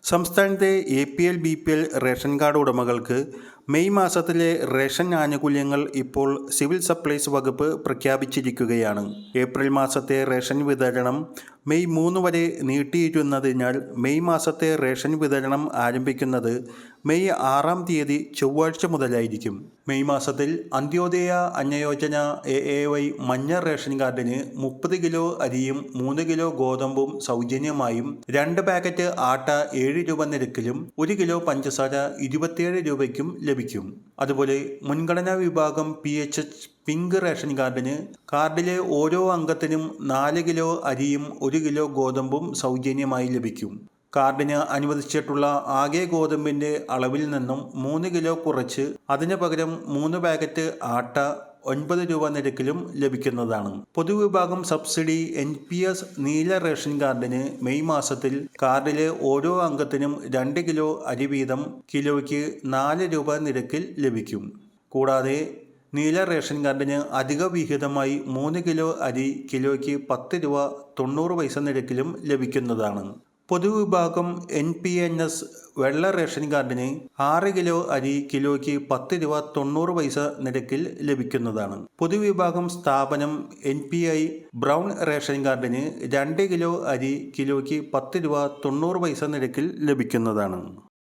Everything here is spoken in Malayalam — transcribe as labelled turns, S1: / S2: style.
S1: സംസ്ഥാനത്തെ APL BPL റേഷൻ കാർഡ് ഉടമകൾക്ക് മെയ് മാസത്തിലെ റേഷൻ ആനുകൂല്യങ്ങൾ ഇപ്പോൾ സിവിൽ സപ്ലൈസ് വകുപ്പ് പ്രഖ്യാപിച്ചിരിക്കുകയാണ്. ഏപ്രിൽ മാസത്തെ റേഷൻ വിതരണം മെയ് 3 വരെ നീട്ടിയിരുന്നതിനാൽ മെയ് മാസത്തെ റേഷൻ വിതരണം ആരംഭിക്കുന്നത് മെയ് 6-ാം തീയതി ചൊവ്വാഴ്ച മുതലായിരിക്കും. മെയ് മാസത്തിൽ അന്ത്യോദയ അന്നയോജന AAY മഞ്ഞ റേഷൻ കാർഡിന് 30 കിലോ അരിയും 3 കിലോ ഗോതമ്പും സൗജന്യമായും 2 പാക്കറ്റ് ആട്ട 7 രൂപ നിരക്കിലും 1 കിലോ പഞ്ചസാര 27 രൂപയ്ക്കും ലഭിക്കും. അതുപോലെ മുൻഗണനാ വിഭാഗം PHH പിങ്ക് റേഷൻ കാർഡിന് കാർഡിലെ ഓരോ അംഗത്തിനും 4 കിലോ അരിയും 1 കിലോ ഗോതമ്പും സൗജന്യമായി ലഭിക്കും. കാർഡിന് അനുവദിച്ചിട്ടുള്ള ആകെ ഗോതമ്പിൻ്റെ അളവിൽ നിന്നും 3 കിലോ കുറച്ച് അതിന് പകരം 3 പാക്കറ്റ് ആട്ട 9 രൂപ നിരക്കിലും ലഭിക്കുന്നതാണ്. പൊതുവിഭാഗം സബ്സിഡി NPS നീല റേഷൻ കാർഡിന് മെയ് മാസത്തിൽ കാർഡിലെ ഓരോ അംഗത്തിനും 2 കിലോ അരി വീതം കിലോയ്ക്ക് 4 രൂപ നിരക്കിൽ ലഭിക്കും. കൂടാതെ നീല റേഷൻ കാർഡിന് അധിക വിഹിതമായി 3 കിലോ അരി കിലോയ്ക്ക് 10 രൂപ 90 പൈസ നിരക്കിലും ലഭിക്കുന്നതാണ്. പൊതുവിഭാഗം NPNS വെള്ള റേഷൻ കാർഡിന് 6 കിലോ അരി കിലോയ്ക്ക് 10 രൂപ 90 പൈസ നിരക്കിൽ ലഭിക്കുന്നതാണ്. പൊതുവിഭാഗം സ്ഥാപനം NPI ബ്രൗൺ റേഷൻ കാർഡിന് 2 കിലോ അരി കിലോയ്ക്ക് 10 രൂപ 90 പൈസ നിരക്കിൽ ലഭിക്കുന്നതാണ്.